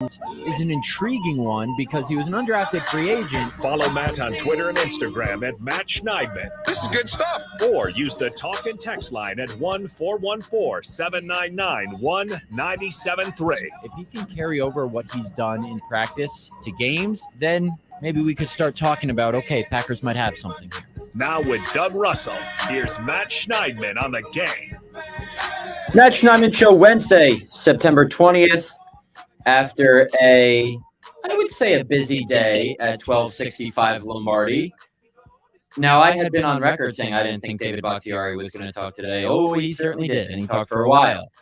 is an intriguing one because he was an undrafted free agent. Follow Matt on Twitter and Instagram at Matt Schneidman. This is good stuff. Or use the talk and text line at 1-414-799-1973. If he can carry over what he's done in practice to games, then maybe we could start talking about, okay, Packers might have something here. Now with Doug Russell, here's Matt Schneidman on the game. Matt Schneidman Show, Wednesday, September 20th. After I would say a busy day at 1265 Lombardi. Now, I had been on record saying I didn't think David Bakhtiari was going to talk today. Oh, he certainly did, and he talked for a while.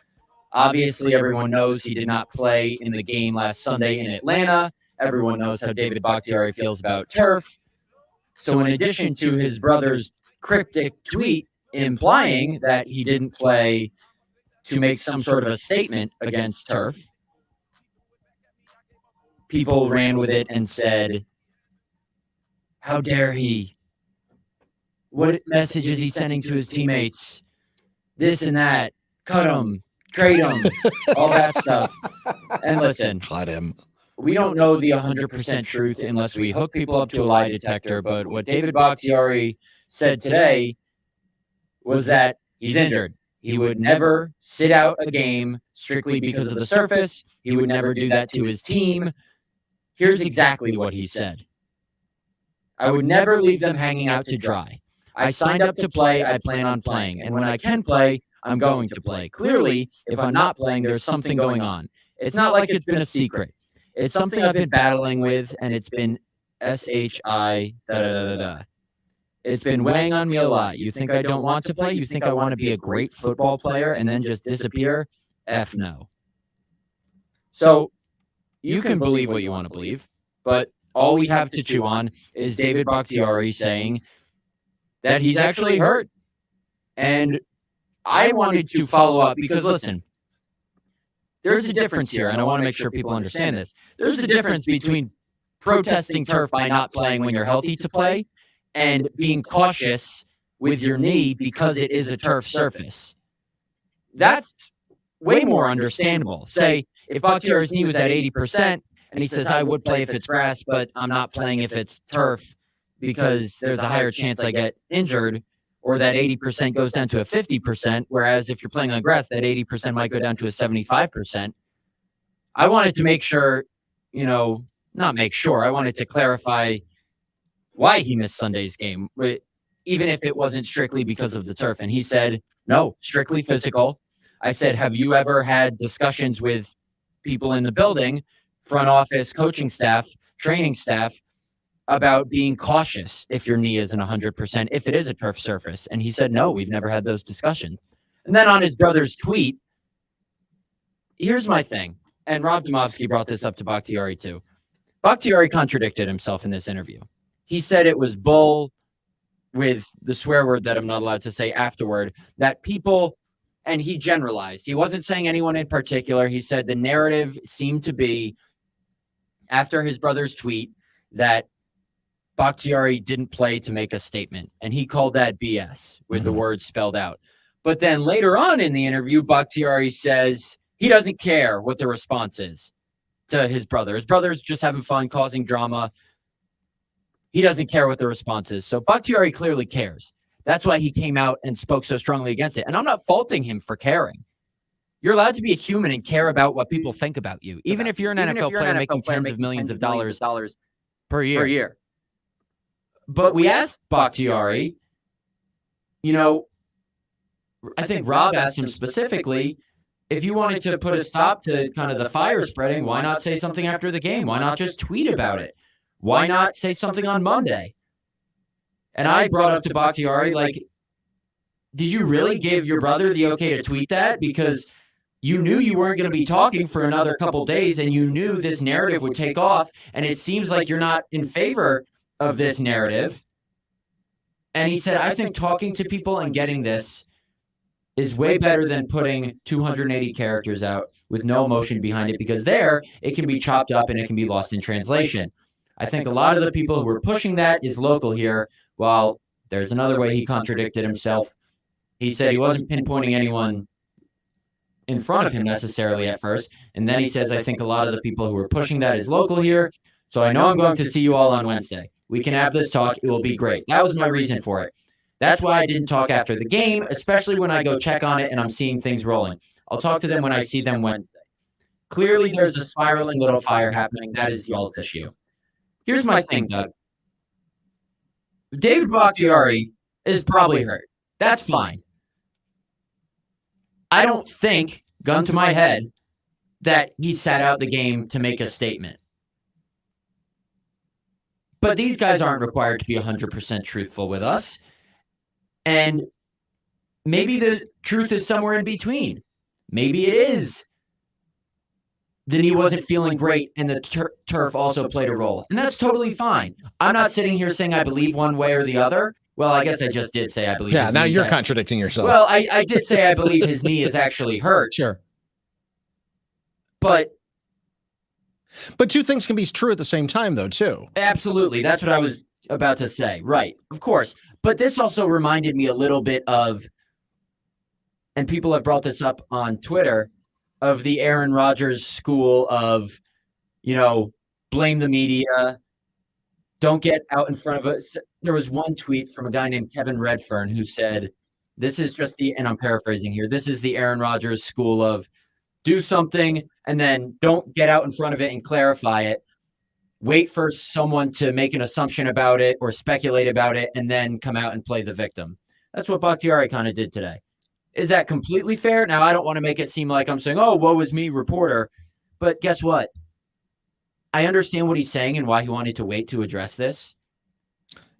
Obviously, everyone knows he did not play in the game last Sunday in Atlanta. Everyone knows how David Bakhtiari feels about turf. So in addition to his brother's cryptic tweet implying that he didn't play to make some sort of a statement against turf, people ran with it and said, how dare he? What message is he sending to his teammates? This and that. Cut him. Trade him. All that stuff. And listen. Cut him. We don't know the 100% truth unless we hook people up to a lie detector. But what David Bakhtiari said today was that he's injured. He would never sit out a game strictly because of the surface. He would never do that to his team. Here's exactly what he said. I would never leave them hanging out to dry. I signed up to play. I plan on playing. And when I can play, I'm going to play. Clearly, if I'm not playing, there's something going on. It's not like it's been a secret. It's something I've been battling with, and it's been SHI, da-da-da-da-da. It's been weighing on me a lot. You think I don't want to play? You think I want to be a great football player and then just disappear? F no. So you can believe what you want to believe, but all we have to chew on is David Bakhtiari saying that he's actually hurt. And I wanted to follow up because, listen, there's a difference here, and I want to make sure people understand this. There's a difference between protesting turf by not playing when you're healthy to play and being cautious with your knee because it is a turf surface. That's way more understandable. Say, if Bakhtiari's knee was at 80% and he says, I would play if it's grass, but I'm not playing if it's turf because there's a higher chance I get injured, or that 80% goes down to a 50%, whereas if you're playing on grass, that 80% might go down to a 75%. I wanted to make sure, not make sure, I wanted to clarify why he missed Sunday's game, even if it wasn't strictly because of the turf. And he said, no, strictly physical. I said, have you ever had discussions with people in the building, front office, coaching staff, training staff, about being cautious if your knee isn't 100%, if it is a turf surface? And he said, no, we've never had those discussions. And then on his brother's tweet, here's my thing. And Rob Domofsky brought this up to Bakhtiari too. Bakhtiari contradicted himself in this interview. He said it was bull, with the swear word that I'm not allowed to say afterward, that people, and he generalized. He wasn't saying anyone in particular. He said the narrative seemed to be, after his brother's tweet, that Bakhtiari didn't play to make a statement. And he called that BS with the words spelled out. But then later on in the interview, Bakhtiari says he doesn't care what the response is to his brother. His brother's just having fun, causing drama. He doesn't care what the response is. So Bakhtiari clearly cares. That's why he came out and spoke so strongly against it. And I'm not faulting him for caring. You're allowed to be a human and care about what people think about you, even if you're an NFL player making tens of millions of dollars per year. But we asked Bakhtiari, I think Rob asked him specifically, if you wanted to put a stop to kind of the fire spreading, why not say something after the game? Why not just tweet about it? Why not say something on Monday? And I brought up to Bakhtiari, did you really give your brother the okay to tweet that? Because you knew you weren't going to be talking for another couple days, and you knew this narrative would take off, and it seems like you're not in favor of this narrative. And he said, I think talking to people and getting this is way better than putting 280 characters out with no emotion behind it, because there it can be chopped up and it can be lost in translation. I think a lot of the people who are pushing that is local here, while there's another way he contradicted himself. He said he wasn't pinpointing anyone in front of him necessarily at first. And then he says, I think a lot of the people who are pushing that is local here. So I know I'm going to see you all on Wednesday. We can have this talk. It will be great. That was my reason for it. That's why I didn't talk after the game, especially when I go check on it and I'm seeing things rolling. I'll talk to them when I see them Wednesday. Clearly, there's a spiraling little fire happening. That is y'all's issue. Here's my thing, Doug. David Bakhtiari is probably hurt. That's fine. I don't think, gun to my head, that he sat out the game to make a statement. But these guys aren't required to be 100% truthful with us. And maybe the truth is somewhere in between. Maybe it is that he wasn't feeling great and the turf also played a role. And that's totally fine. I'm not sitting here saying I believe one way or the other. Well, I guess I just did say I believe. Yeah, now you're contradicting yourself. Well, I did say I believe his knee is actually hurt. Sure. But two things can be true at the same time, though, too. Absolutely. That's what I was about to say. Right. Of course. But this also reminded me a little bit of, and people have brought this up on Twitter, of the Aaron Rodgers school of, blame the media, don't get out in front of us. There was one tweet from a guy named Kevin Redfern who said, this is just and I'm paraphrasing here, this is the Aaron Rodgers school of do something and then don't get out in front of it and clarify it. Wait for someone to make an assumption about it or speculate about it and then come out and play the victim. That's what Bakhtiari kind of did today. Is that completely fair? Now, I don't want to make it seem like I'm saying, oh, woe is me, reporter. But guess what? I understand what he's saying and why he wanted to wait to address this.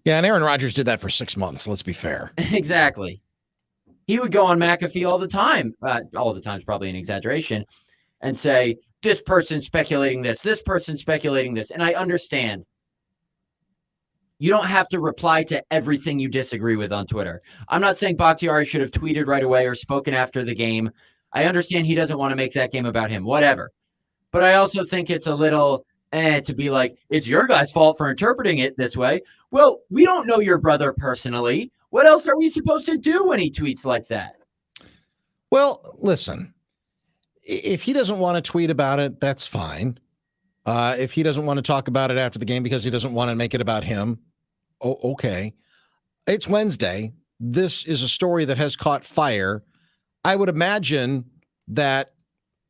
Yeah, and Aaron Rodgers did that for 6 months. Let's be fair. Exactly. He would go on McAfee all the time. All the time is probably an exaggeration. And say, this person's speculating this person's speculating this. And I understand. You don't have to reply to everything you disagree with on Twitter. I'm not saying Bakhtiari should have tweeted right away or spoken after the game. I understand he doesn't want to make that game about him, whatever. But I also think it's a little to be like, it's your guy's fault for interpreting it this way. Well, we don't know your brother personally. What else are we supposed to do when he tweets like that? Well, listen, if he doesn't want to tweet about it, that's fine. If he doesn't want to talk about it after the game because he doesn't want to make it about him, okay. It's Wednesday. This is a story that has caught fire. I would imagine that,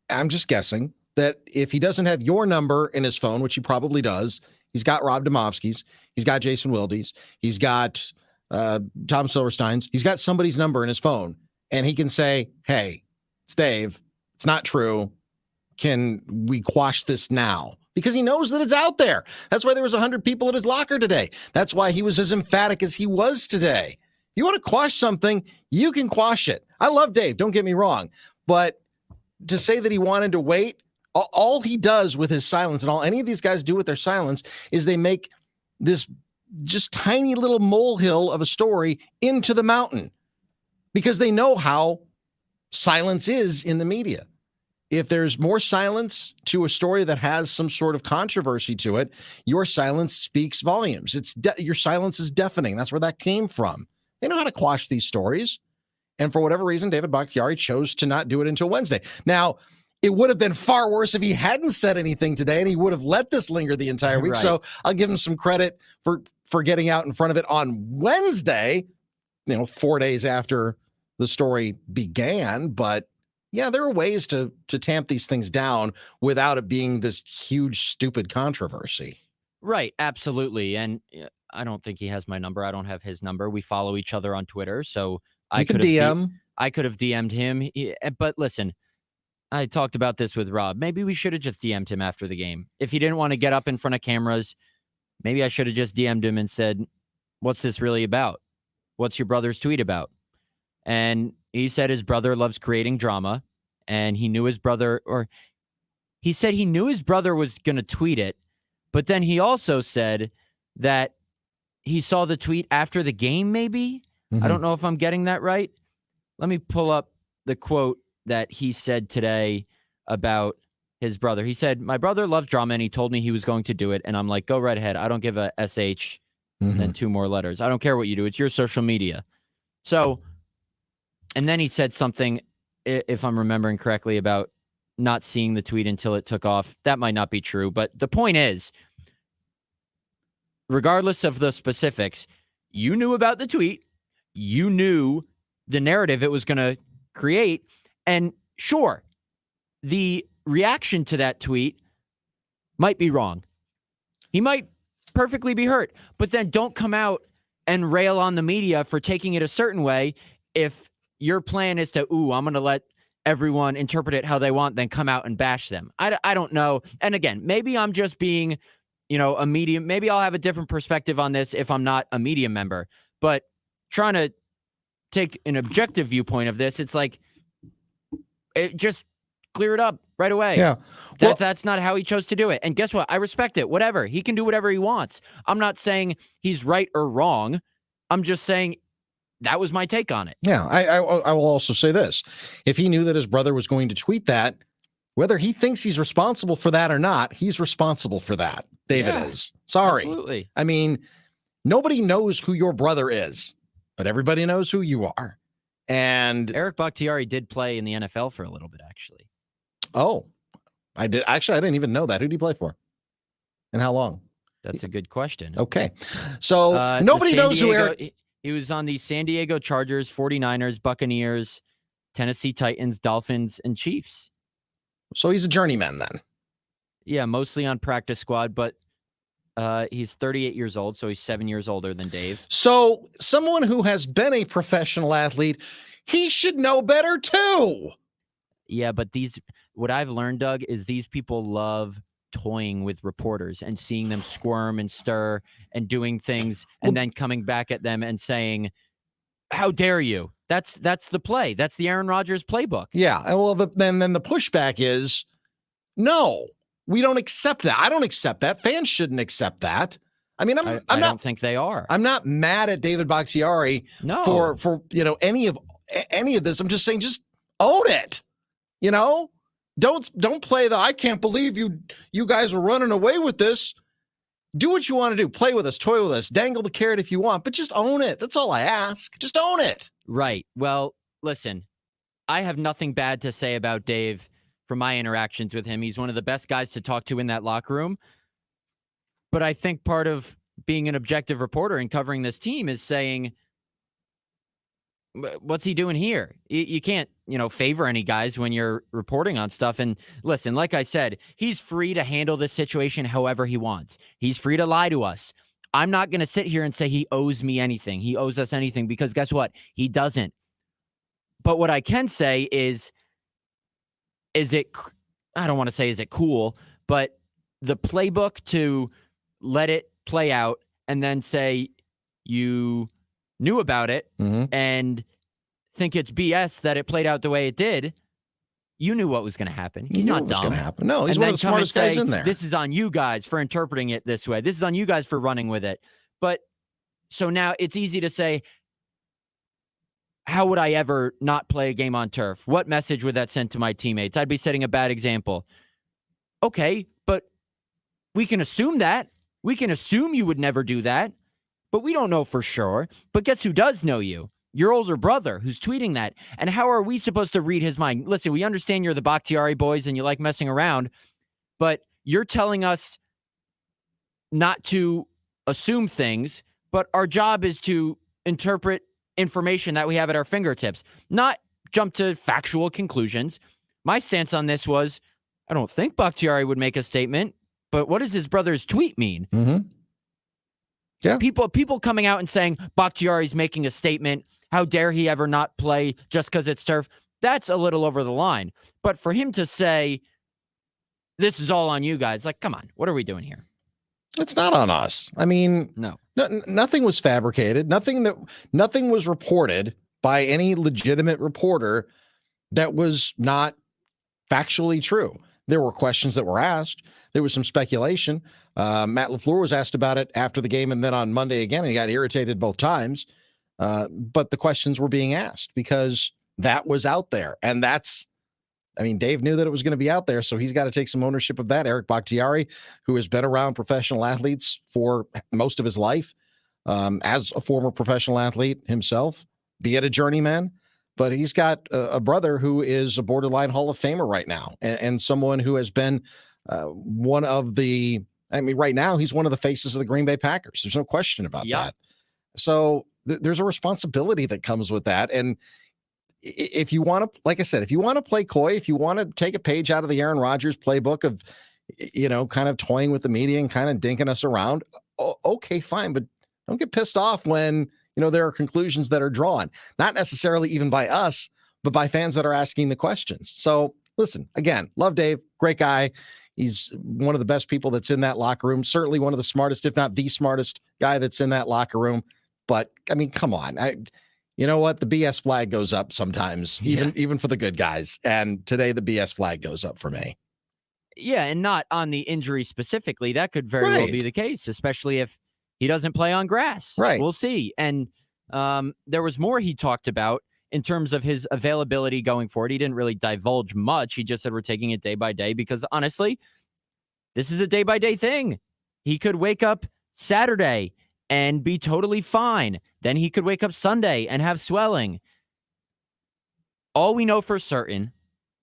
I'm just guessing, that if he doesn't have your number in his phone, which he probably does, he's got Rob Domofsky's, he's got Jason Wilde's, he's got Tom Silverstein's, he's got somebody's number in his phone, and he can say, hey, it's Dave, it's not true. Can we quash this now? Because he knows that it's out there. That's why there was 100 people at his locker today. That's why he was as emphatic as he was today. You want to quash something, you can quash it. I love Dave, don't get me wrong. But to say that he wanted to wait, all he does with his silence, and all any of these guys do with their silence, is they make this just tiny little molehill of a story into the mountain. Because they know how silence is in the media. If there's more silence to a story that has some sort of controversy to it, your silence speaks volumes. Your silence is deafening. That's where that came from. They know how to quash these stories. And for whatever reason, David Bakhtiari chose to not do it until Wednesday. Now, it would have been far worse if he hadn't said anything today and he would have let this linger the entire week. Right. So I'll give him some credit for getting out in front of it on Wednesday, 4 days after the story began. But yeah, there are ways to tamp these things down without it being this huge, stupid controversy. Right. Absolutely. And I don't think he has my number. I don't have his number. We follow each other on Twitter. So I could have DM'd him. But listen, I talked about this with Rob. Maybe we should have just DM'd him after the game. If he didn't want to get up in front of cameras, maybe I should have just DM'd him and said, what's this really about? What's your brother's tweet about? And he said his brother loves creating drama, and he knew his brother, or he said he knew his brother was going to tweet it, but then he also said that he saw the tweet after the game, maybe? Mm-hmm. I don't know if I'm getting that right. Let me pull up the quote that he said today about his brother. He said, my brother loves drama, and he told me he was going to do it, and I'm like, go right ahead. I don't give a SH and 2 more letters. I don't care what you do. It's your social media. So... And then he said something, if I'm remembering correctly, about not seeing the tweet until it took off. That might not be true, but the point is, regardless of the specifics, you knew about the tweet. You knew the narrative it was going to create. And sure, the reaction to that tweet might be wrong. He might perfectly be hurt, but then don't come out and rail on the media for taking it a certain way. If your plan is to, I'm going to let everyone interpret it how they want, then come out and bash them. I don't know. And again, maybe I'm just being, a medium. Maybe I'll have a different perspective on this if I'm not a media member, but trying to take an objective viewpoint of this, it's like, just clear it up right away. Yeah. That's not how he chose to do it. And guess what? I respect it. Whatever. He can do whatever he wants. I'm not saying he's right or wrong. I'm just saying that was my take on it. Yeah. I will also say this. If he knew that his brother was going to tweet that, whether he thinks he's responsible for that or not, he's responsible for that. David is. Sorry. Absolutely. I mean, nobody knows who your brother is, but everybody knows who you are. And Eric Bakhtiari did play in the NFL for a little bit, actually. Oh, I did. Actually, I didn't even know that. Who did he play for? And how long? That's a good question. Okay. So nobody knows who Eric. He was on the San Diego Chargers, 49ers, Buccaneers, Tennessee Titans, Dolphins, and Chiefs. So he's a journeyman then. Yeah, mostly on practice squad, but he's 38 years old, so he's 7 years older than Dave. So someone who has been a professional athlete, he should know better too. Yeah, but what I've learned, Doug, is these people love toying with reporters and seeing them squirm and stir and doing things and then coming back at them and saying, how dare you? That's the play. That's the Aaron Rodgers playbook. Yeah. Well, then the pushback is, no, we don't accept that. I don't accept that. Fans shouldn't accept that. I mean, I don't think they are. I'm not mad at David Bakhtiari for any of this. I'm just saying, just own it. Don't play I can't believe you guys are running away with this. Do what you want to do. Play with us, toy with us, dangle the carrot if you want, but just own it. That's all I ask. Just own it. Right. Well, listen, I have nothing bad to say about Dave from my interactions with him. He's one of the best guys to talk to in that locker room. But I think part of being an objective reporter and covering this team is saying, what's he doing here? You can't, favor any guys when you're reporting on stuff. And listen, like I said, he's free to handle this situation however he wants. He's free to lie to us. I'm not going to sit here and say he owes me anything. He owes us anything, because guess what? He doesn't. But what I can say is I don't want to say is it cool, but the playbook to let it play out and then say you knew about it and think it's BS that it played out the way it did. You knew what was going to happen. He's not dumb. No, he's one of the smartest guys in there. This is on you guys for interpreting it this way. This is on you guys for running with it. But so now it's easy to say, how would I ever not play a game on turf? What message would that send to my teammates? I'd be setting a bad example. Okay, but we can assume that. We can assume you would never do that, but we don't know for sure. But guess who does know you? Your older brother who's tweeting that. And how are we supposed to read his mind? Listen, we understand you're the Bakhtiari boys and you like messing around, but you're telling us not to assume things, but our job is to interpret information that we have at our fingertips, not jump to factual conclusions. My stance on this was, I don't think Bakhtiari would make a statement, but what does his brother's tweet mean? Yeah. People coming out and saying Bakhtiari's making a statement. How dare he ever not play just because it's turf? That's a little over the line. But for him to say, this is all on you guys, like, come on, what are we doing here? It's not on us. I mean, no, nothing was fabricated. Nothing was reported by any legitimate reporter that was not factually true. There were questions that were asked. There was some speculation. Matt LaFleur was asked about it after the game and then on Monday again, and he got irritated both times. But the questions were being asked because that was out there. And Dave knew that it was going to be out there, so he's got to take some ownership of that. Eric Bakhtiari, who has been around professional athletes for most of his life, as a former professional athlete himself, be it a journeyman, but he's got a brother who is a borderline Hall of Famer right now, and someone who has been one of the. I mean, right now he's one of the faces of the Green Bay Packers. There's no question about that. So there's a responsibility that comes with that, and if you want to, like I said, if you want to play coy, if you want to take a page out of the Aaron Rodgers playbook of, kind of toying with the media and kind of dinking us around, okay, fine, but don't get pissed off when there are conclusions that are drawn, not necessarily even by us, but by fans that are asking the questions. So listen, again, love Dave, great guy. He's one of the best people that's in that locker room. Certainly one of the smartest, if not the smartest guy that's in that locker room. But I mean, come on. You know what? The BS flag goes up sometimes, even for the good guys. And today the BS flag goes up for me. Yeah, and not on the injury specifically. That could very well be the case, especially if he doesn't play on grass. Right. We'll see. And there was more he talked about in terms of his availability going forward. He didn't really divulge much. He just said we're taking it day by day because, honestly, this is a day-by-day thing. He could wake up Saturday and be totally fine. Then he could wake up Sunday and have swelling. All we know for certain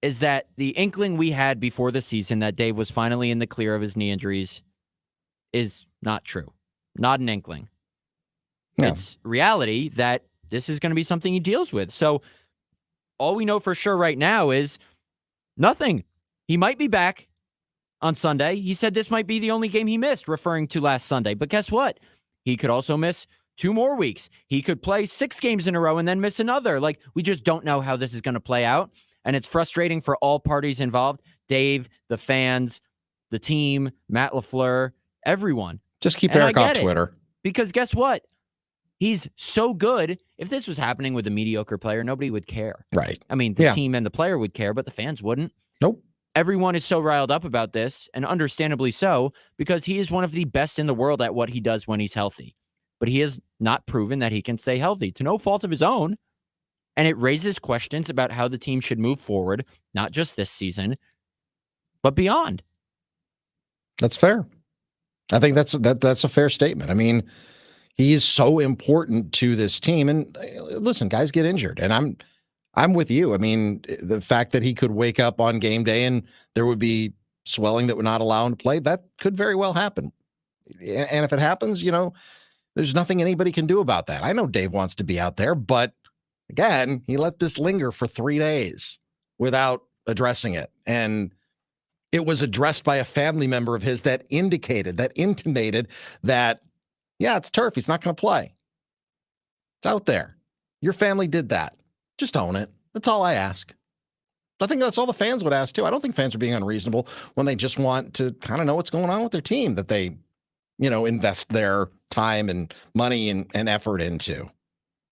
is that the inkling we had before the season that Dave was finally in the clear of his knee injuries is not true. Not an inkling. No. It's reality that this is going to be something he deals with. So all we know for sure right now is nothing. He might be back on Sunday. He said this might be the only game he missed, referring to last Sunday. But guess what? He could also miss 2 more weeks. He could play 6 games in a row and then miss another. Like, we just don't know how this is going to play out. And it's frustrating for all parties involved. Dave, the fans, the team, Matt LaFleur, everyone. Just keep Eric off Twitter. Because guess what? He's so good. If this was happening with a mediocre player, nobody would care. Right. I mean, the team and the player would care, but the fans wouldn't. Nope. Everyone is so riled up about this, and understandably so, because he is one of the best in the world at what he does when he's healthy. But he has not proven that he can stay healthy to no fault of his own. And it raises questions about how the team should move forward, not just this season, but beyond. That's fair. I think that's a fair statement. I mean, he is so important to this team. And listen, guys get injured, and I'm with you. I mean, the fact that he could wake up on game day and there would be swelling that would not allow him to play, that could very well happen. And if it happens, there's nothing anybody can do about that. I know Dave wants to be out there, but again, he let this linger for 3 days without addressing it. And it was addressed by a family member of his that intimated that, yeah, it's turf. He's not going to play. It's out there. Your family did that. Just own it. That's all I ask. I think that's all the fans would ask too. I don't think fans are being unreasonable when they just want to kind of know what's going on with their team that they, invest their time and money and effort into.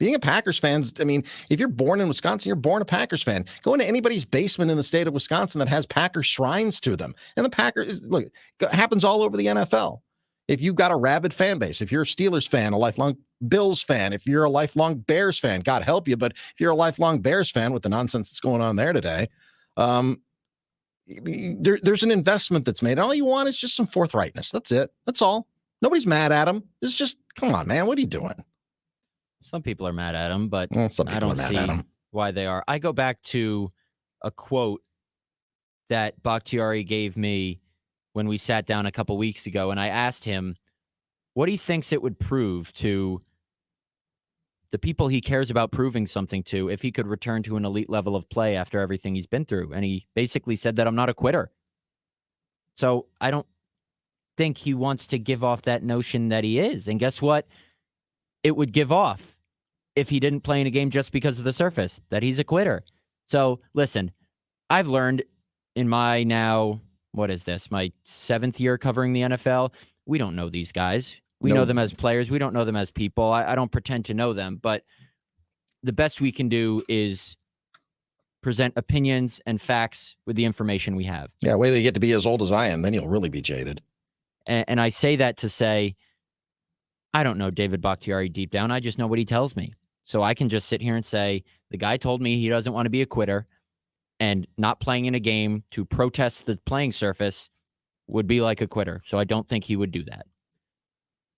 Being a Packers fan, I mean, if you're born in Wisconsin, you're born a Packers fan. Go into anybody's basement in the state of Wisconsin that has Packers shrines to them. And the Packers, look, it happens all over the NFL. If you've got a rabid fan base, if you're a Steelers fan, a lifelong Bills fan, if you're a lifelong Bears fan, God help you. But if you're a lifelong Bears fan with the nonsense that's going on there today, there's an investment that's made. All you want is just some forthrightness. That's it. That's all. Nobody's mad at him. It's just, come on, man. What are you doing? Some people are mad at him, but I don't see why they are. I go back to a quote that Bakhtiari gave me when we sat down a couple weeks ago, and I asked him what he thinks it would prove to the people he cares about proving something to if he could return to an elite level of play after everything he's been through. And he basically said that I'm not a quitter. So I don't think he wants to give off that notion that he is. And guess what? It would give off if he didn't play in a game just because of the surface, that he's a quitter. So listen, I've learned in my now, what is this, my 7th year covering the NFL, we don't know these guys. We know them as players. We don't know them as people. I don't pretend to know them, but the best we can do is present opinions and facts with the information we have. Yeah, wait till you get to be as old as I am, then you'll really be jaded. And I say that to say, I don't know David Bakhtiari deep down. I just know what he tells me. So I can just sit here and say, the guy told me he doesn't want to be a quitter, and not playing in a game to protest the playing surface would be like a quitter. So I don't think he would do that.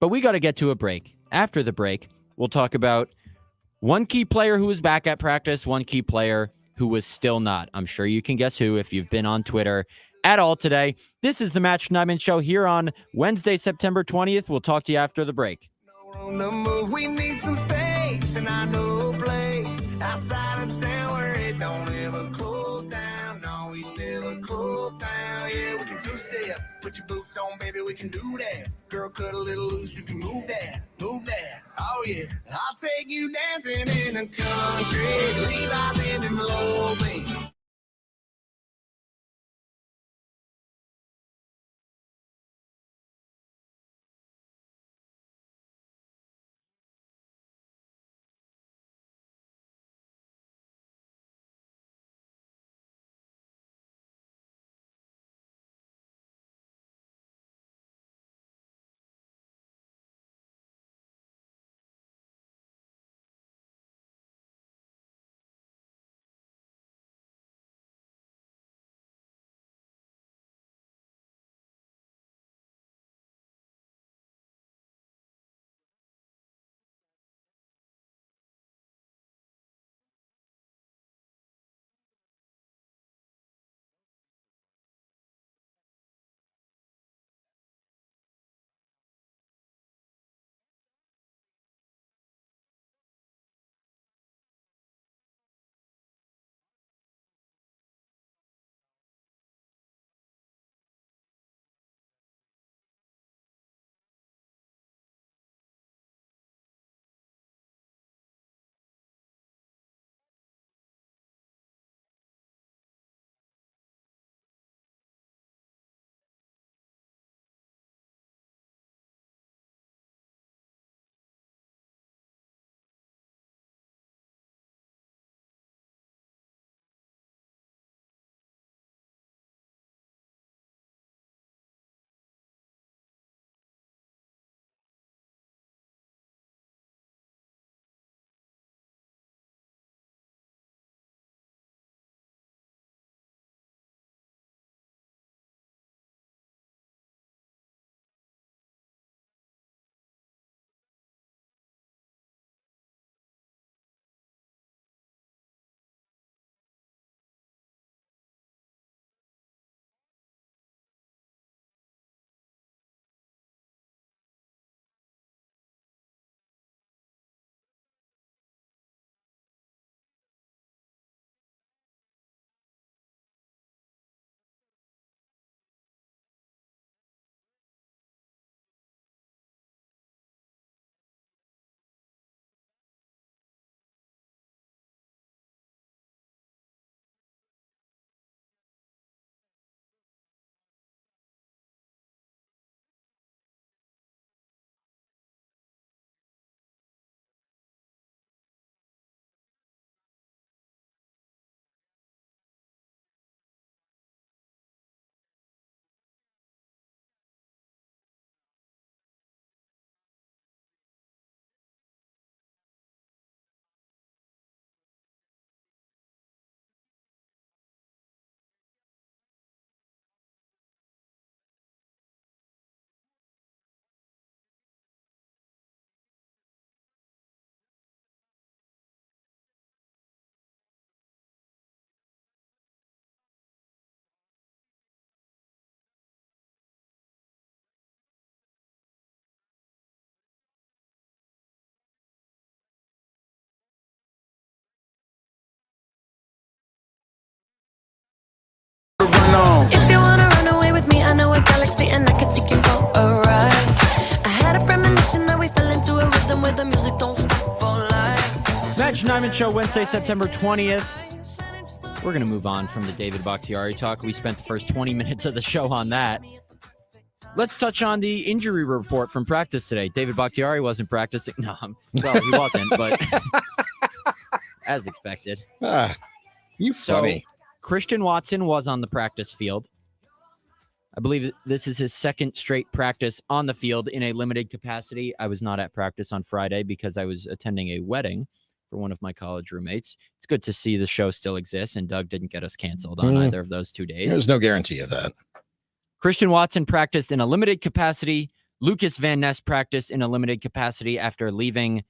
But we got to get to a break. After the break, we'll talk about One key player who was back at practice, one key player who was still not. I'm sure you can guess who if you've been on Twitter at all today. This is the Matt Schneidman Show here on Wednesday, September 20th. We'll talk to you after the break. On the move, we need some space, and I know a place outside of town where it don't ever close down. No, we never close down. Yeah, we can two-step. Put your boots on, baby, we can do that. Girl, cut a little loose, you can move that, move that. Oh yeah, I'll take you dancing in the country, Levi's in them low beats. If you wanna run away with me, I know a galaxy and I can take you for a ride. I had a premonition that we fell into a rhythm where the music don't stop for life. Matt Schneidman Show, Wednesday, September 20th. We're going to move on from the David Bakhtiari talk. We spent the first 20 minutes of the show on that. Let's touch on the injury report from practice today. David Bakhtiari wasn't practicing. No, well, he wasn't, but as expected. You funny. So, Christian Watson was on the practice field. I believe this is his second straight practice on the field in a limited capacity. I was not at practice on Friday because I was attending a wedding for one of my college roommates. It's good to see the show still exists, and Doug didn't get us canceled on either of those 2 days. There's no guarantee of that. Christian Watson practiced in a limited capacity. Lucas Van Ness practiced in a limited capacity after leaving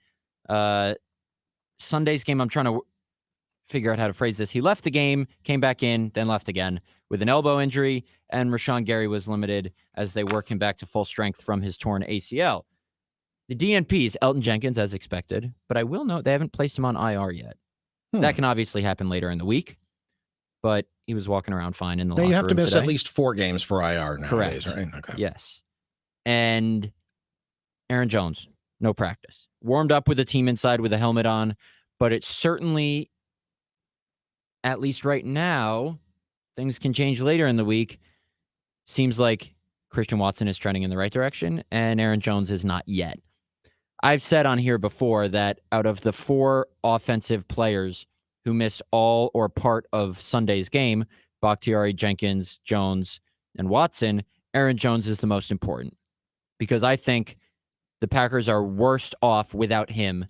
Sunday's game, I'm trying to figure out how to phrase this. He left the game, came back in, then left again with an elbow injury, and Rashawn Gary was limited as they work him back to full strength from his torn ACL. The DNP is Elton Jenkins, as expected, but I will note they haven't placed him on IR yet. That can obviously happen later in the week, but he was walking around fine in the locker room. You have to miss today. at least 4 games for IR nowadays, Correct. right? Okay. Yes. And Aaron Jones, no practice. Warmed up with the team inside with a helmet on, but it's certainly, at least right now, things can change later in the week. Seems like Christian Watson is trending in the right direction, and Aaron Jones is not yet. I've said on here before that out of the 4 offensive players who missed all or part of Sunday's game, Bakhtiari, Jenkins, Jones, and Watson, Aaron Jones is the most important because I think the Packers are worst off without him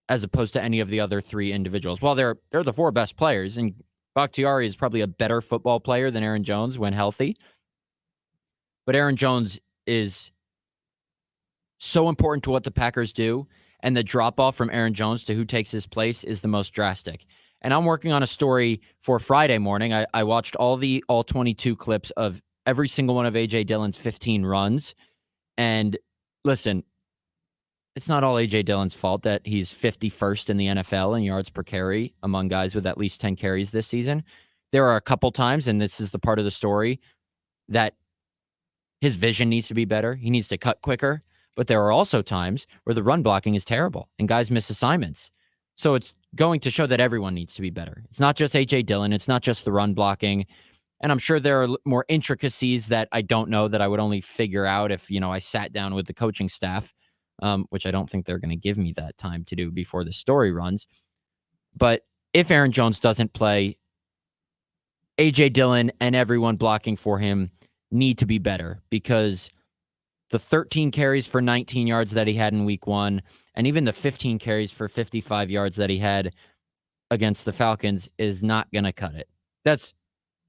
as opposed to any of the other 3 individuals. Well, they're the 4 best players, and Bakhtiari is probably a better football player than Aaron Jones when healthy. But Aaron Jones is so important to what the Packers do, and the drop-off from Aaron Jones to who takes his place is the most drastic. And I'm working on a story for Friday morning. I watched all 22 clips of every single one of A.J. Dillon's 15 runs. And listen, it's not all A.J. Dillon's fault that he's 51st in the NFL in yards per carry among guys with at least 10 carries this season. There are a couple times, and this is the part of the story, that his vision needs to be better. He needs to cut quicker. But there are also times where the run blocking is terrible and guys miss assignments. So it's going to show that everyone needs to be better. It's not just A.J. Dillon. It's not just the run blocking. And I'm sure there are more intricacies that I don't know that I would only figure out if, I sat down with the coaching staff, which I don't think they're going to give me that time to do before the story runs. But if Aaron Jones doesn't play, A.J. Dillon and everyone blocking for him need to be better because the 13 carries for 19 yards that he had in week 1, and even the 15 carries for 55 yards that he had against the Falcons is not going to cut it.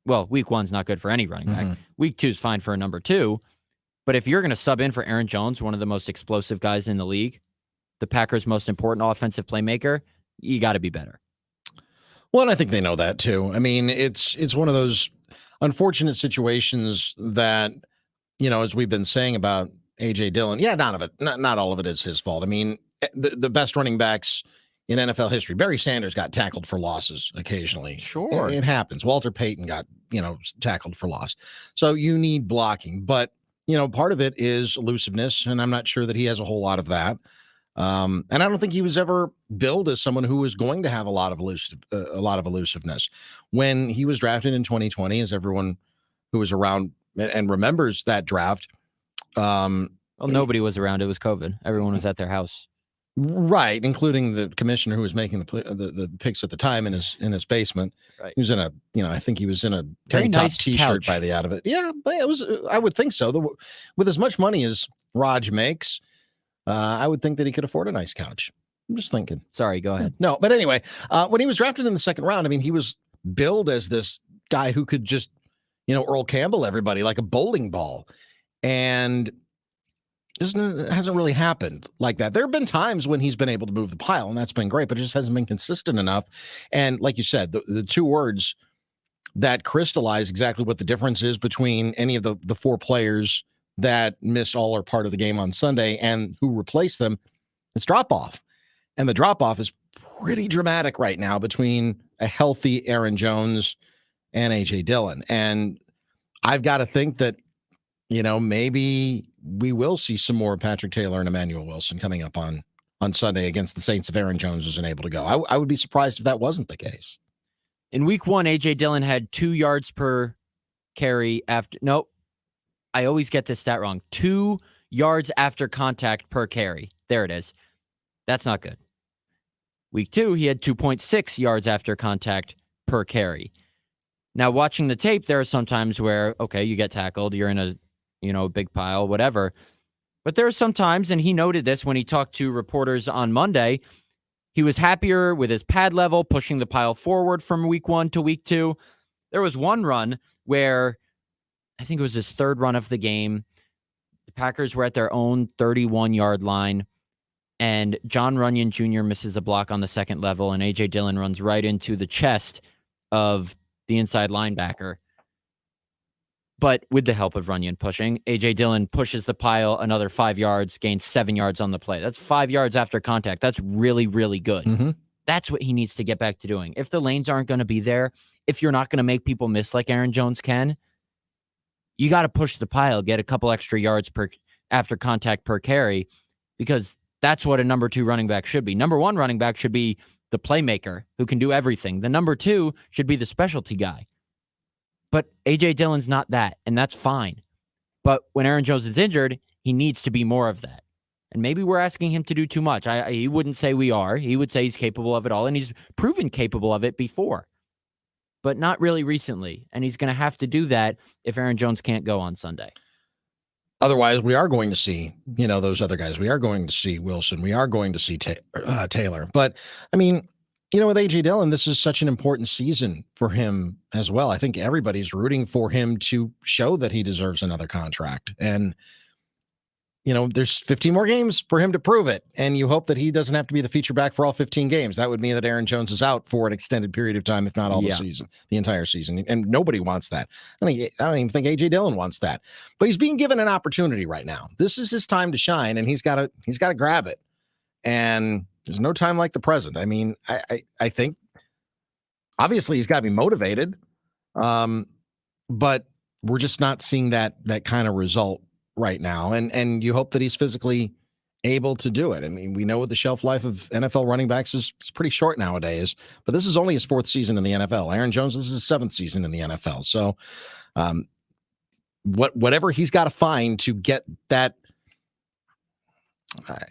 Week 1's not good for any running back. Week 2 is fine for a number 2. But if you're going to sub in for Aaron Jones, one of the most explosive guys in the league, the Packers' most important offensive playmaker, you got to be better. Well, and I think they know that too. I mean, it's one of those unfortunate situations that, as we've been saying about A.J. Dillon, not all of it is his fault. I mean, the best running backs in NFL history, Barry Sanders got tackled for losses occasionally. Sure. It happens. Walter Payton got, tackled for loss. So you need blocking. But, part of it is elusiveness, and I'm not sure that he has a whole lot of that. And I don't think he was ever billed as someone who was going to have a lot of elusiveness. When he was drafted in 2020, as everyone who was around and remembers that draft. Nobody was around. It was COVID. Everyone was at their house. Right, including the commissioner who was making the picks at the time in his basement. Right. He was in I think he was in a very tank top nice T-shirt couch. by the out of it. Yeah, but it was. I would think so. With as much money as Raj makes, I would think that he could afford a nice couch. I'm just thinking. Sorry, go ahead. No, but anyway, when he was drafted in the second round, I mean, he was billed as this guy who could just, Earl Campbell everybody like a bowling ball, and it hasn't really happened like that. There have been times when he's been able to move the pile, and that's been great, but it just hasn't been consistent enough. And like you said, the 2 words that crystallize exactly what the difference is between any of the 4 players that missed all or part of the game on Sunday and who replaced them, it's drop-off. And the drop-off is pretty dramatic right now between a healthy Aaron Jones and A.J. Dillon. And I've got to think that, maybe we will see some more Patrick Taylor and Emmanuel Wilson coming up on Sunday against the Saints if Aaron Jones isn't able to go. I would be surprised if that wasn't the case. In week 1, A.J. Dillon had 2 yards per carry after. Nope. I always get this stat wrong. 2 yards after contact per carry. There it is. That's not good. Week 2, he had 2.6 yards after contact per carry. Now, watching the tape, there are some times where, okay, you get tackled, you're in a big pile, whatever. But there are some times, and he noted this when he talked to reporters on Monday, he was happier with his pad level, pushing the pile forward from week 1 to week 2. There was one run where I think it was his 3rd run of the game. The Packers were at their own 31-yard line. and John Runyon Jr. misses a block on the second level, and A.J. Dillon runs right into the chest of the inside linebacker. But with the help of Runyon pushing, A.J. Dillon pushes the pile another 5 yards, gains 7 yards on the play. That's 5 yards after contact. That's really, really good. Mm-hmm. That's what he needs to get back to doing. If the lanes aren't going to be there, if you're not going to make people miss like Aaron Jones can, you got to push the pile, get a couple extra yards per after contact per carry, because that's what a number 2 running back should be. Number 1 running back should be the playmaker who can do everything. The number 2 should be the specialty guy. But A.J. Dillon's not that, and that's fine. But when Aaron Jones is injured, he needs to be more of that. And maybe we're asking him to do too much. He wouldn't say we are. He would say he's capable of it all, and he's proven capable of it before. But not really recently. And he's going to have to do that if Aaron Jones can't go on Sunday. Otherwise, we are going to see, those other guys. We are going to see Wilson. We are going to see Taylor. But, I mean, with A.J. Dillon, this is such an important season for him as well. I think everybody's rooting for him to show that he deserves another contract. And, there's 15 more games for him to prove it. And you hope that he doesn't have to be the feature back for all 15 games. That would mean that Aaron Jones is out for an extended period of time, if not all the season, the entire season. And nobody wants that. I don't even think A.J. Dillon wants that. But he's being given an opportunity right now. This is his time to shine, and he's got to grab it. And there's no time like the present. I mean, I think obviously he's got to be motivated, but we're just not seeing that kind of result right now. And you hope that he's physically able to do it. I mean, we know what the shelf life of NFL running backs is. It's pretty short nowadays, but this is only his 4th season in the NFL. Aaron Jones, this is his 7th season in the NFL. So whatever he's got to find to get that,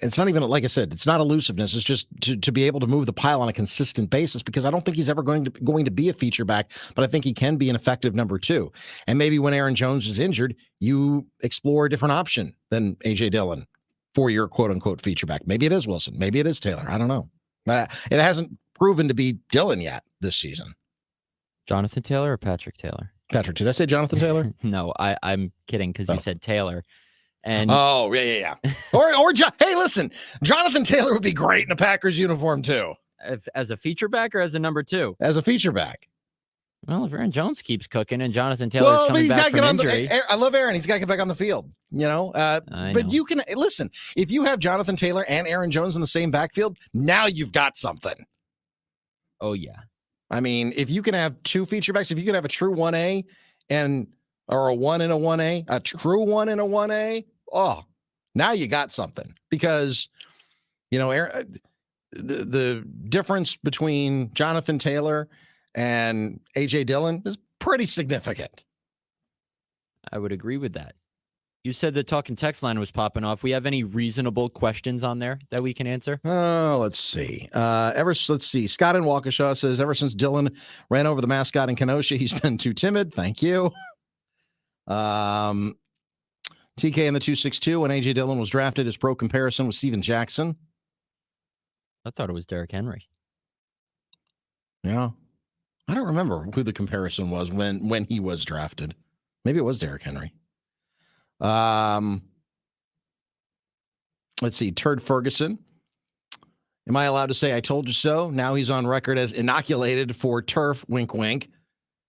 it's not even, like I said, it's not elusiveness. It's just to be able to move the pile on a consistent basis, because I don't think he's ever going to be a feature back, but I think he can be an effective number 2. And maybe when Aaron Jones is injured, you explore a different option than A.J. Dillon for your quote unquote feature back. Maybe it is Wilson. Maybe it is Taylor. I don't know. But it hasn't proven to be Dillon yet this season. Jonathan Taylor or Patrick Taylor? Patrick, did I say Jonathan Taylor? No, I'm kidding, because you said Taylor. And yeah. Or hey, listen, Jonathan Taylor would be great in a Packers uniform too. As a feature back or as a number 2? As a feature back. Well, if Aaron Jones keeps cooking and Jonathan Taylor's coming back from injury. I love Aaron. He's got to get back on the field, But you can listen, if you have Jonathan Taylor and Aaron Jones in the same backfield, now you've got something. Oh, yeah. I mean, if you can have 2 feature backs, if you can have a true 1A or a 1 and a 1A, a true 1 and a 1A, oh, now you got something, because, Aaron, the difference between Jonathan Taylor and A.J. Dillon is pretty significant. I would agree with that. You said the talking text line was popping off. We have any reasonable questions on there that we can answer? Oh, let's see. Let's see. Scott in Waukesha says, ever since Dillon ran over the mascot in Kenosha, he's been too timid. Thank you. TK in the 262, when A.J. Dillon was drafted, his pro comparison was Steven Jackson. I thought it was Derrick Henry. Yeah. I don't remember who the comparison was when he was drafted. Maybe it was Derrick Henry. Let's see. Turd Ferguson. Am I allowed to say I told you so? Now he's on record as inoculated for turf. Wink, wink.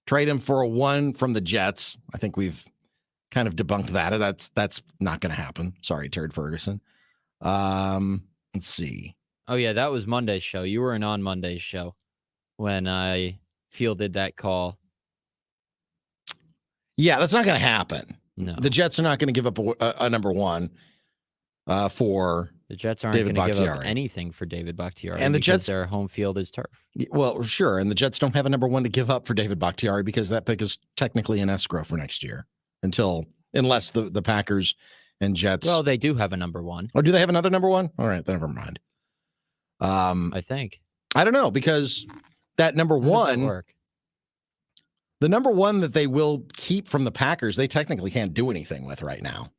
Trade him for a 1 from the Jets. I think we've kind of debunked that. That's not going to happen. Sorry, Turd Ferguson. Let's see. Oh, yeah, that was Monday's show. You weren't on Monday's show when I fielded that call. Yeah, that's not going to happen. No. The Jets are not going to give up a number 1 for the Jets aren't going to give up anything for David Bakhtiari, and the Jets, their home field is turf. Well, sure, and the Jets don't have a number 1 to give up for David Bakhtiari, because that pick is technically in escrow for next year unless the Packers and Jets. Well, they do have a number 1. Oh, do they have another number 1? All right, then never mind. I think. I don't know, because that number 1, the number 1 that they will keep from the Packers, they technically can't do anything with right now,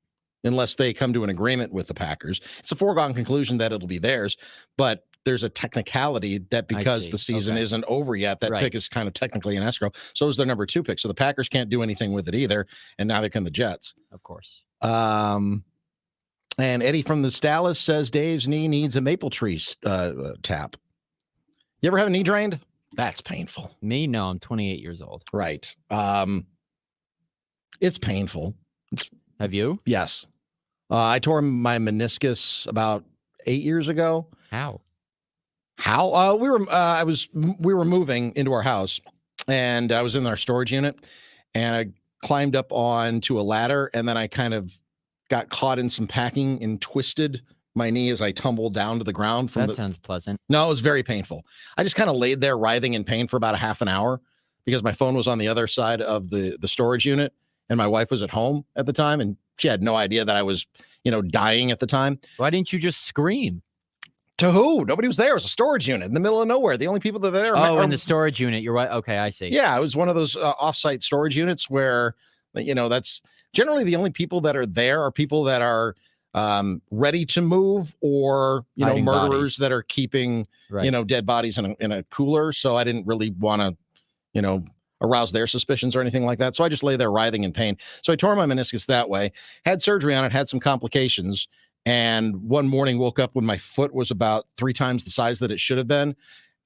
unless they come to an agreement with the Packers. It's a foregone conclusion that it'll be theirs, but there's a technicality that because the season isn't over yet, that pick is kind of technically in escrow. So is their number 2 pick. So the Packers can't do anything with it either, and neither can the Jets. Of course. And Eddie from the Dallas says Dave's knee needs a maple tree tap. You ever have a knee drained? That's painful. Me? No, I'm 28 years old. Right. It's painful. Have you? Yes. I tore my meniscus about 8 years ago. How? We were moving into our house, and I was in our storage unit, and I climbed up onto a ladder, and then I kind of got caught in some packing and twisted my knee as I tumbled down to the ground. Sounds pleasant. No, it was very painful. I just kind of laid there writhing in pain for about a half an hour because my phone was on the other side of the storage unit, and my wife was at home at the time, and she had no idea that I was, dying at the time. Why didn't you just scream? To who? Nobody was there. It was a storage unit in the middle of nowhere. The only people that are there. In the storage unit. You're right. Okay, I see. Yeah, it was one of those offsite storage units where, that's generally the only people that are there are people that are ready to move or, Hiding murderers bodies. that are keeping, Right. dead bodies in a cooler. So I didn't really want to, arouse their suspicions or anything like that. So I just lay there writhing in pain. So I tore my meniscus that way, had surgery on it, had some complications. And one morning woke up when my foot was about 3 times the size that it should have been.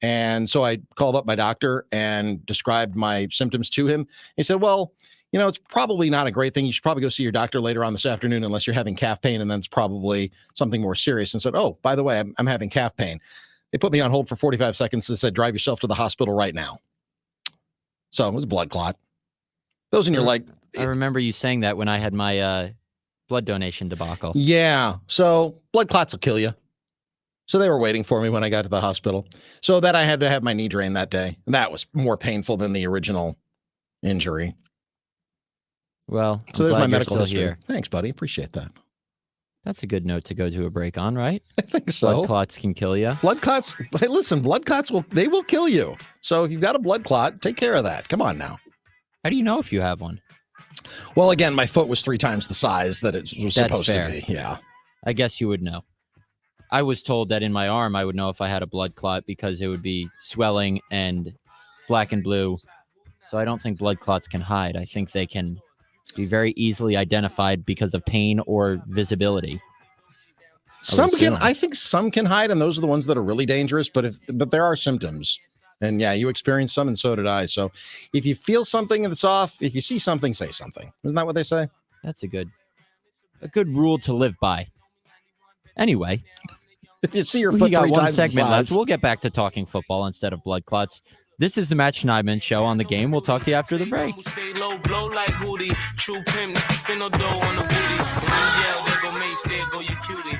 And so I called up my doctor and described my symptoms to him. He said, well, it's probably not a great thing. You should probably go see your doctor later on this afternoon, unless you're having calf pain. And then it's probably something more serious. And said, oh, by the way, I'm having calf pain. They put me on hold for 45 seconds and said, drive yourself to the hospital right now. So it was a blood clot. Those in your leg. I remember you saying that when I had my blood donation debacle. Yeah. So blood clots will kill you. So they were waiting for me when I got to the hospital. So that I had to have my knee drained that day. And that was more painful than the original injury. Well, so there's my medical history. Here. Thanks, buddy. Appreciate that. That's a good note to go to a break on, right? I think so. Blood clots can kill you. Blood clots. Hey, listen, blood clots will kill you. So if you've got a blood clot, take care of that. Come on now. How do you know if you have one? Well, again, my foot was 3 times the size that it was supposed to be. Yeah. I guess you would know. I was told that in my arm, I would know if I had a blood clot because it would be swelling and black and blue. So I don't think blood clots can hide. I think they can be very easily identified because of pain or visibility. I think some can hide, and those are the ones that are really dangerous. But there are symptoms, and yeah, you experienced some, and so did I. So if you feel something that's off, if you see something, say something. Isn't that what they say? That's a good rule to live by. Anyway, if you see your foot, we got 3 one times segment left. We'll get back to talking football instead of blood clots. This is the Matt Schneidman Show on The Game. We'll talk to you after the break. Stay low, blow like Hootie. True pimp, spin no dough on the booty. Yeah, there go Mace, there go your cutie.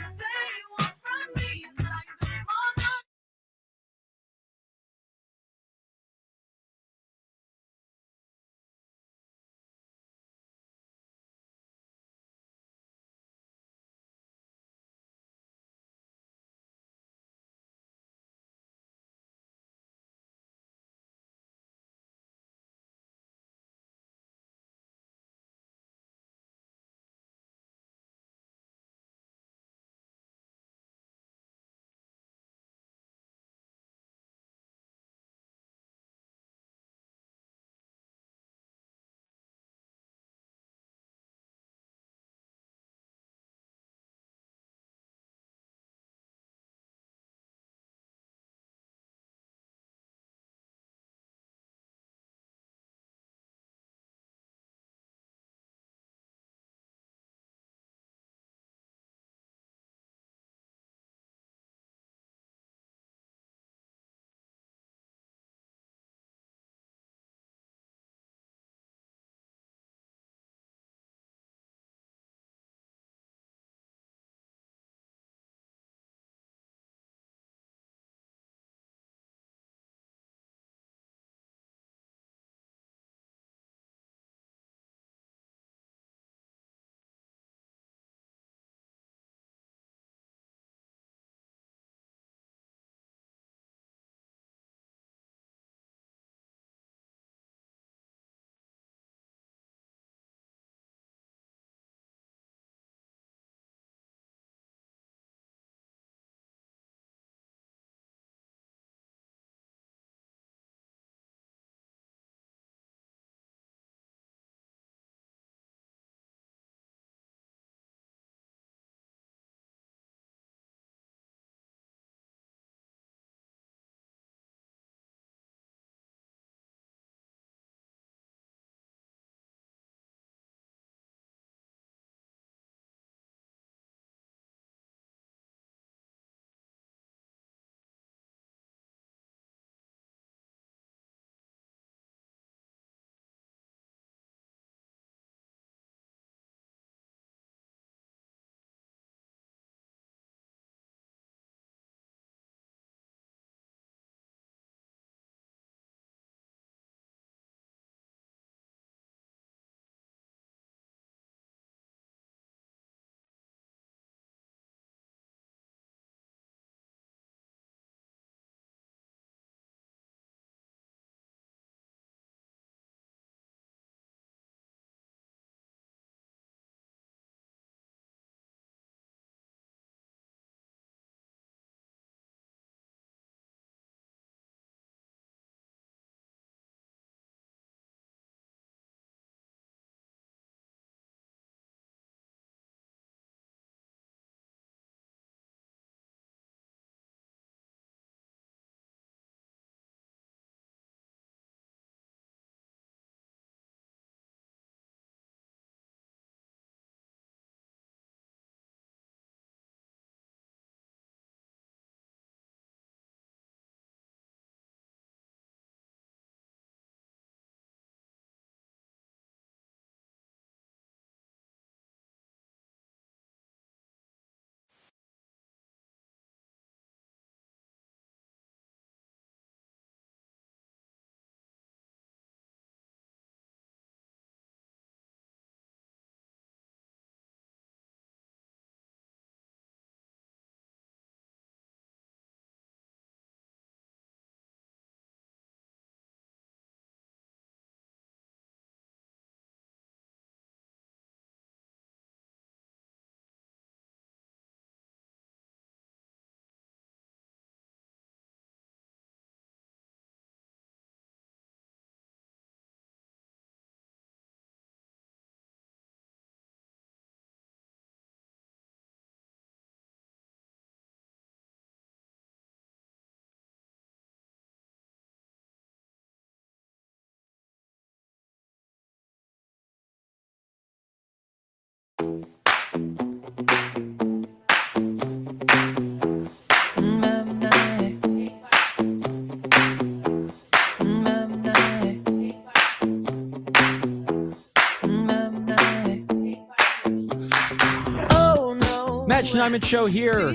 Matt Schneidman Show here.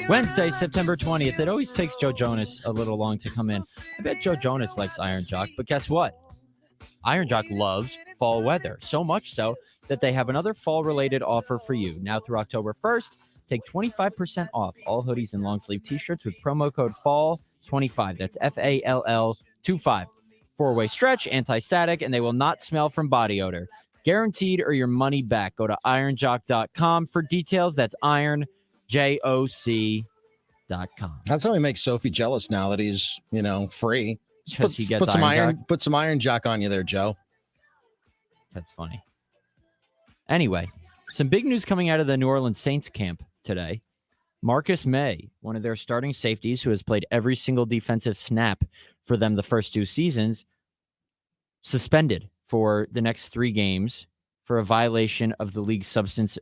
Wednesday, September 20th. It always takes Joe Jonas a little long to come in. I bet Joe Jonas likes Iron Jock, but guess what? Iron Jock loves fall weather, so much so that they have another fall-related offer for you. Now through October 1st, take 25% off all hoodies and long-sleeve t-shirts with promo code FALL25. That's FALL25. 4-way stretch, anti-static, and they will not smell from body odor. Guaranteed or your money back. Go to ironjock.com for details. That's ironjoc.com. That's how he makes Sophie jealous now that he's, free. Because he gets put some Iron Jock on you there, Joe. That's funny. Anyway, some big news coming out of the New Orleans Saints camp today. Marcus May, one of their starting safeties who has played every single defensive snap for them the first 2 seasons, suspended for the next 3 games for a violation of the league's substance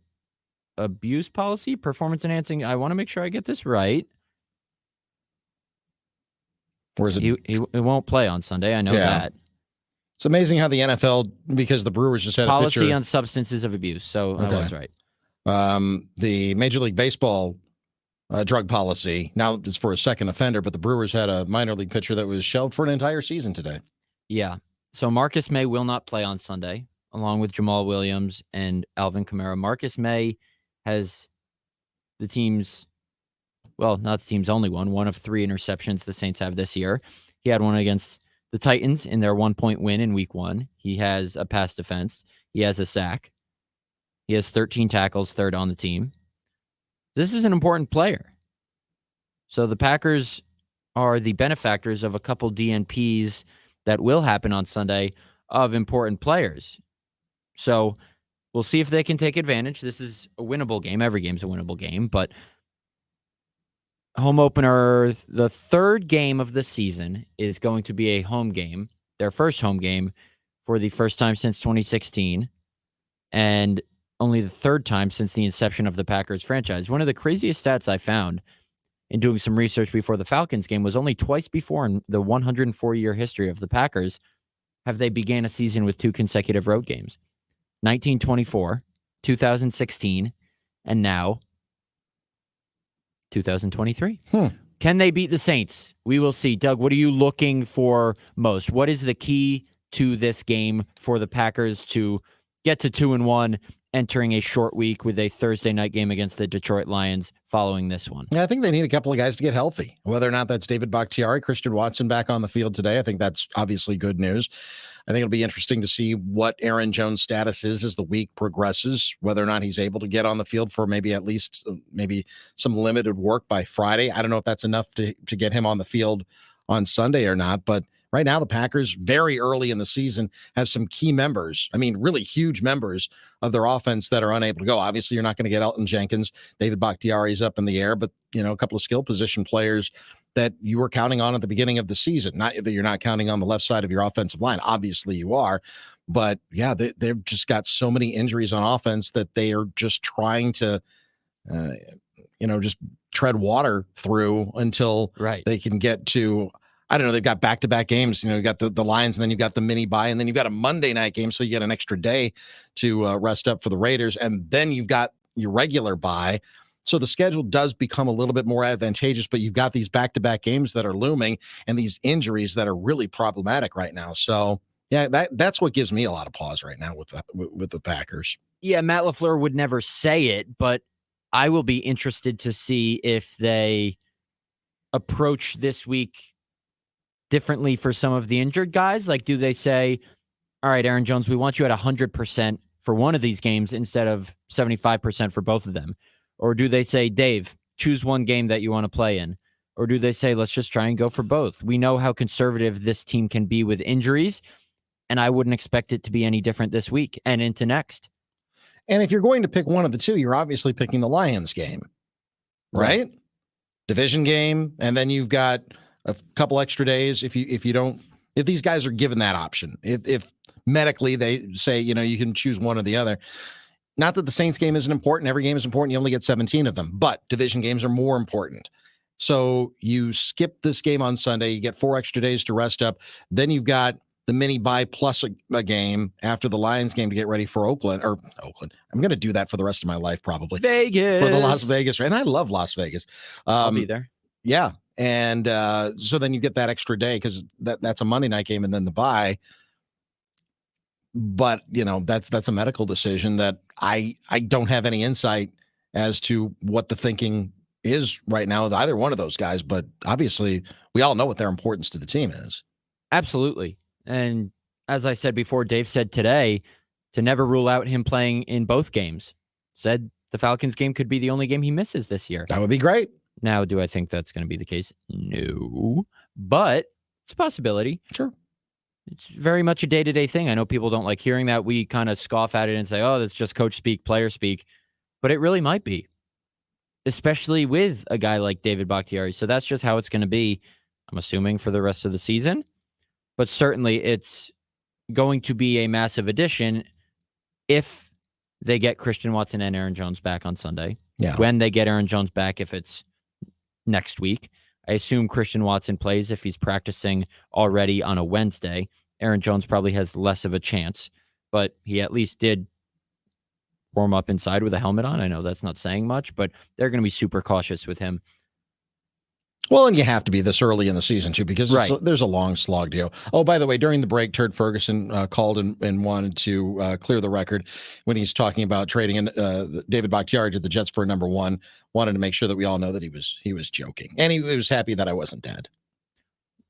abuse policy, performance enhancing. I want to make sure I get this right. Or is it? He won't play on Sunday. I know that. It's amazing how the NFL, because the Brewers just had policy a picture on substances of abuse. So I was right. The Major League Baseball drug policy, now it's for a second offender, but the Brewers had a minor league pitcher that was shelved for an entire season today. Yeah. So Marcus May will not play on Sunday, along with Jamal Williams and Alvin Kamara. Marcus May has the team's, well, not the team's only one of 3 interceptions the Saints have this year. He had one against the Titans in their 1-point win in week 1. He has a pass defense. He has a sack. He has 13 tackles, 3rd on the team. This is an important player. So the Packers are the benefactors of a couple DNPs that will happen on Sunday of important players. So we'll see if they can take advantage. This is a winnable game. Every game's a winnable game, but home opener, the 3rd game of the season is going to be a home game, their first home game for the first time since 2016, and only the 3rd time since the inception of the Packers franchise. One of the craziest stats I found in doing some research before the Falcons game was only twice before in the 104-year history of the Packers have they began a season with 2 consecutive road games. 1924, 2016, and now 2023. Can they beat the Saints? We will see. Doug, what are you looking for most? What is the key to this game for the Packers to get to 2-1, entering a short week with a Thursday night game against the Detroit Lions following this one? Yeah, I think they need a couple of guys to get healthy. Whether or not that's David Bakhtiari, Christian Watson back on the field today, I think that's obviously good news. I think it'll be interesting to see what Aaron Jones' status is as the week progresses, whether or not he's able to get on the field for maybe at least some limited work by Friday. I don't know if that's enough to get him on the field on Sunday or not, but right now the Packers, very early in the season, have some key members, really huge members of their offense that are unable to go. Obviously, you're not going to get Elton Jenkins. David Bakhtiari is up in the air, but, a couple of skill position players that you were counting on at the beginning of the season. Not that you're not counting on the left side of your offensive line. Obviously you are. But yeah, they've just got so many injuries on offense that they are just trying to, just tread water through until they can get to, I don't know, they've got back-to-back games. You got the Lions, and then you've got the mini bye, and then you've got a Monday night game, so you get an extra day to rest up for the Raiders, and then you've got your regular bye. So the schedule does become a little bit more advantageous, but you've got these back-to-back games that are looming and these injuries that are really problematic right now. So, yeah, that's what gives me a lot of pause right now with the Packers. Yeah, Matt LaFleur would never say it, but I will be interested to see if they approach this week differently for some of the injured guys. Like, do they say, all right, Aaron Jones, we want you at 100% for one of these games instead of 75% for both of them? Or do they say, Dave, choose one game that you want to play in? Or do they say, let's just try and go for both? We know how conservative this team can be with injuries, and I wouldn't expect it to be any different this week and into next. And if you're going to pick one of the two, you're obviously picking the Lions game, right? Division game, and then you've got a couple extra days if these guys are given that option. If medically they say, you can choose one or the other. Not that the Saints game isn't important. Every game is important. You only get 17 of them, but division games are more important. So you skip this game on Sunday. You get 4 extra days to rest up. Then you've got the mini bye plus a game after the Lions game to get ready for Oakland. I'm going to do that for the rest of my life, probably. Vegas. For the Las Vegas. And I love Las Vegas. I'll be there. Yeah. And so then you get that extra day because that's a Monday night game and then the bye. But, that's a medical decision that I don't have any insight as to what the thinking is right now with either one of those guys. But obviously, we all know what their importance to the team is. Absolutely. And as I said before, Dave said today to never rule out him playing in both games. Said the Falcons game could be the only game he misses this year. That would be great. Now, do I think that's going to be the case? No. But it's a possibility. Sure. It's very much a day-to-day thing. I know people don't like hearing that. We kind of scoff at it and say, oh, that's just coach speak, player speak. But it really might be, especially with a guy like David Bakhtiari. So that's just how it's going to be, I'm assuming, for the rest of the season. But certainly it's going to be a massive addition if they get Christian Watson and Aaron Jones back on Sunday. Yeah. When they get Aaron Jones back, if it's next week. I assume Christian Watson plays if he's practicing already on a Wednesday. Aaron Jones probably has less of a chance, but he at least did warm up inside with a helmet on. I know that's not saying much, but they're going to be super cautious with him. Well, and you have to be this early in the season, too, because there's a long slog deal. Oh, by the way, during the break, Turd Ferguson called and wanted to clear the record when he's talking about trading David Bakhtiari to the Jets for number one. Wanted to make sure that we all know that he was joking. And he was happy that I wasn't dead.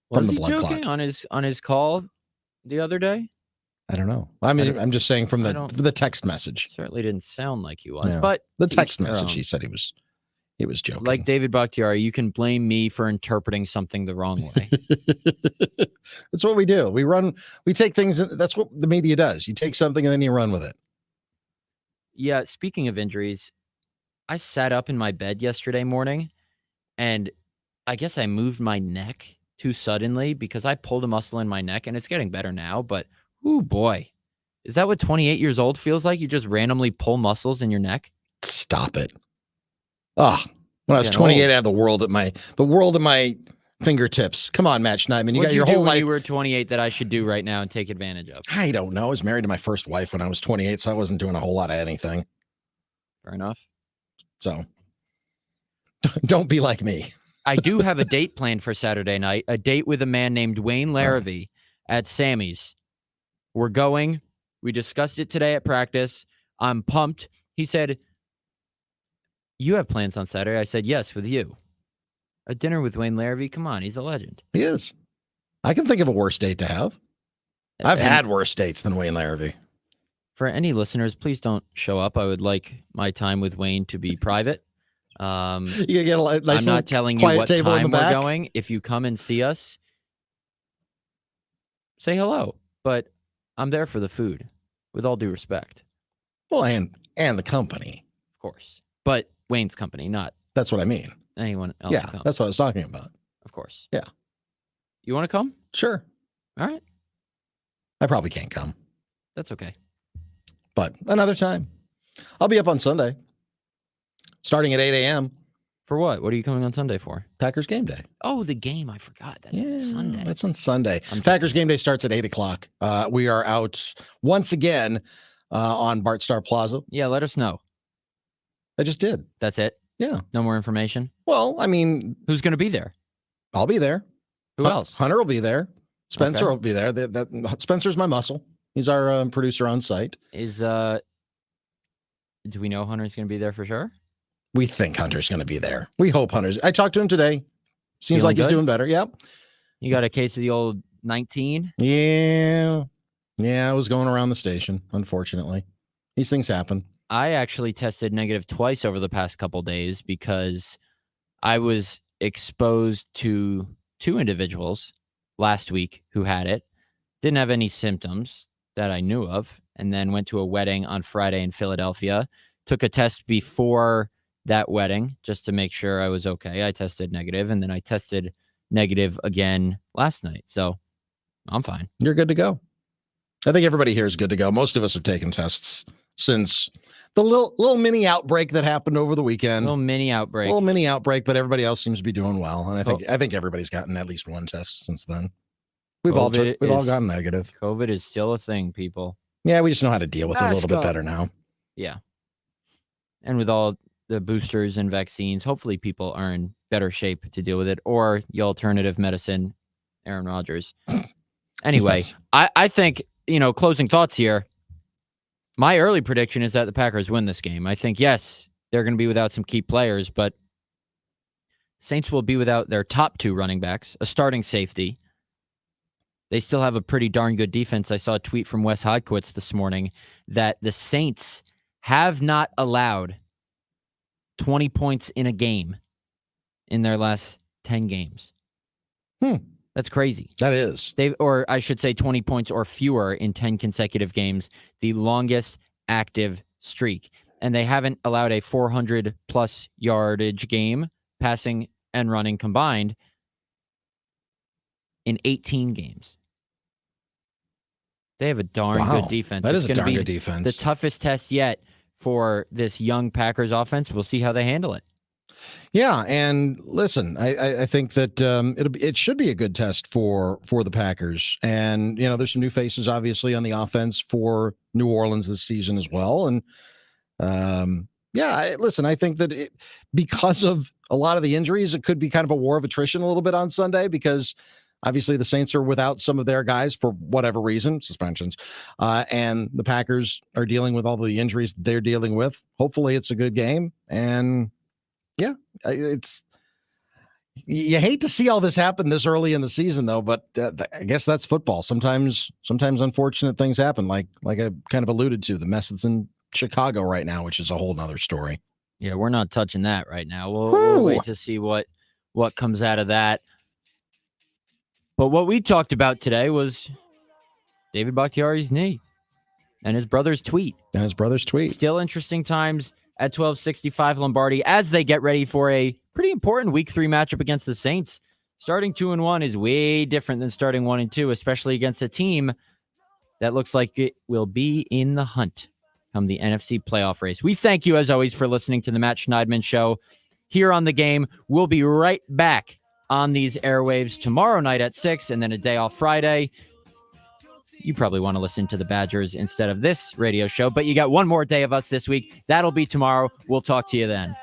Was he joking on his call the other day? I don't know. I mean, I'm just saying from the text message. Certainly didn't sound like he was. Yeah. But the text message, he said he was joking. Like David Bakhtiari, you can blame me for interpreting something the wrong way. That's what we do. We take things. That's what the media does. You take something and then you run with it. Yeah. Speaking of injuries, I sat up in my bed yesterday morning and I guess I moved my neck too suddenly because I pulled a muscle in my neck and it's getting better now. But, oh boy, is that what 28 years old feels like? You just randomly pull muscles in your neck? Stop it. Oh, when I was 28, I had the world at my fingertips. Come on, Matt Schneidman. You got your whole life. When you were 28 that I should do right now and take advantage of? I don't know. I was married to my first wife when I was 28, so I wasn't doing a whole lot of anything. Fair enough. So don't be like me. I do have a date planned for Saturday night, a date with a man named Wayne Larrivee at Sammy's. We're going. We discussed it today at practice. I'm pumped. He said, you have plans on Saturday? I said, yes, with you. A dinner with Wayne Larrivee? Come on, he's a legend. He is. I can think of a worse date to have. I've had worse dates than Wayne Larrivee. For any listeners, please don't show up. I would like my time with Wayne to be private. You gotta get a nice I'm not telling you what time we're back. going. If you come and see us, say hello. But I'm there for the food, with all due respect. Well, and the company. Of course. But Wayne's company, not that's what I mean. Anyone else. Yeah, that's what I was talking about. Of course. Yeah. You want to come? Sure. All right. I probably can't come. That's okay. But another time. I'll be up on Sunday. Starting at 8 a.m. For what? What are you coming on Sunday for? Packers game day. Oh, the game. I forgot. That's on Sunday. That's on Sunday. Packers game day starts at 8 o'clock. We are out once again on Bart Starr Plaza. Yeah, let us know. I just did. That's it? Yeah. No more information? Well, I mean. Who's going to be there? I'll be there. Who else? Hunter will be there. Spencer will be there. Spencer's my muscle. He's our producer on site. Do we know Hunter's going to be there for sure? We think Hunter's going to be there. We hope Hunter's. I talked to him today. Seems like he's doing better. Yep. You got a case of the old 19? Yeah. Yeah, I was going around the station, unfortunately. These things happen. I actually tested negative twice over the past couple days because I was exposed to 2 individuals last week who had it. Didn't have any symptoms that I knew of, and then went to a wedding on Friday in Philadelphia. Took a test before that wedding just to make sure I was okay. I tested negative, and then I tested negative again last night. So I'm fine. You're good to go. I think everybody here is good to go. Most of us have taken tests since the little mini outbreak that happened over the weekend. Little mini outbreak, but everybody else seems to be doing well. And I think everybody's gotten at least one test since then. We've all gone negative. COVID is still a thing, people. Yeah, we just know how to deal with it a little bit better now. Yeah. And with all the boosters and vaccines, hopefully people are in better shape to deal with it, or the alternative medicine, Aaron Rodgers. Anyway, yes. I think, closing thoughts here. My early prediction is that the Packers win this game. I think, yes, they're going to be without some key players, but Saints will be without their top 2 running backs, a starting safety. They still have a pretty darn good defense. I saw a tweet from Wes Hodkiewicz this morning that the Saints have not allowed 20 points in a game in their last 10 games. That's crazy. That is. Or I should say 20 points or fewer in 10 consecutive games, the longest active streak. And they haven't allowed a 400-plus yardage game, passing and running combined, in 18 games. They have a darn good defense. That is a darn good defense. The toughest test yet for this young Packers offense. We'll see how they handle it. Yeah, and listen, I think that it should be a good test for the Packers. And, there's some new faces, obviously, on the offense for New Orleans this season as well. And, listen, I think that because of a lot of the injuries, it could be kind of a war of attrition a little bit on Sunday because obviously the Saints are without some of their guys for whatever reason, suspensions, and the Packers are dealing with all the injuries they're dealing with. Hopefully it's a good game. And yeah, you hate to see all this happen this early in the season though, but I guess that's football. Sometimes unfortunate things happen, like I kind of alluded to, the mess that's in Chicago right now, which is a whole nother story. Yeah, we're not touching that right now. We'll wait to see what comes out of that. But what we talked about today was David Bakhtiari's knee and his brother's tweet. Still interesting times at 1265 Lombardi as they get ready for a pretty important Week 3 matchup against the Saints. Starting 2-1 is way different than starting 1-2, especially against a team that looks like it will be in the hunt come the NFC playoff race. We thank you, as always, for listening to the Matt Schneidman Show here on The Game. We'll be right back on these airwaves tomorrow night at 6 and then a day off Friday. You probably want to listen to the Badgers instead of this radio show, but you got one more day of us this week. That'll be tomorrow. We'll talk to you then.